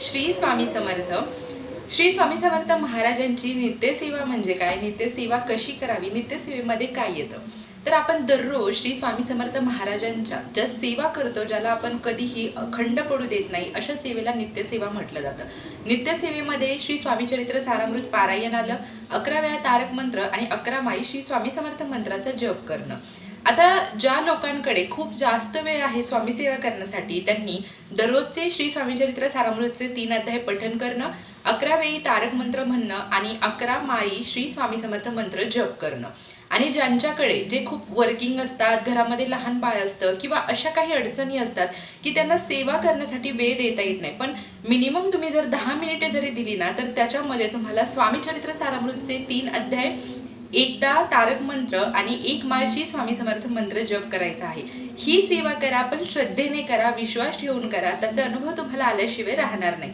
श्री स्वामी समर्थ. श्री स्वामी समर्थ महाराजांची नित्यसेवा म्हणजे काय, नित्यसेवा कशी करावी, नित्यसेवेमध्ये काय येतं, तर आपण दररोज श्री स्वामी समर्थ महाराजांच्या ज्या सेवा करतो, ज्याला आपण कधीही खंड पडू देत नाही, अशा सेवेला नित्यसेवा म्हटलं जातं. नित्यसेवेमध्ये श्री स्वामी चरित्र सारामृत पारायण आलं, 11 वेळा तारक मंत्र आणि 11 माळी श्री स्वामी समर्थ मंत्राचा जप करणं. आता ज्या लोकांकडे खूप जास्त वेळ आहे स्वामी सेवा करण्यासाठी, त्यांनी दररोजचे श्री स्वामी चरित्र सारामृतचे 3 अध्याय पठण करणं, 11 वेळी तारक मंत्र म्हणणं आणि 11 माळी श्री स्वामी समर्थ मंत्र जप करणं. आणि ज्यांच्याकडे जे खूप वर्किंग असतात, घरामध्ये लहान बाळ असतं किंवा अशा काही अडचणी असतात की त्यांना सेवा करण्यासाठी वेळ देता येत नाही, पण मिनिमम तुम्ही जर 10 मिनिटे जरी दिली ना, तर त्याच्यामध्ये तुम्हाला स्वामी चरित्र सारामृतचे 3 अध्याय, एकदा तारक मंत्र आणि 1 माळ श्री स्वामी समर्थ मंत्र जप करायचा आहे. ही सेवा करा, पण श्रद्धेने करा, विश्वास ठेवून करा, त्याचा अनुभव तुम्हाला आल्याशिवाय राहणार नाही.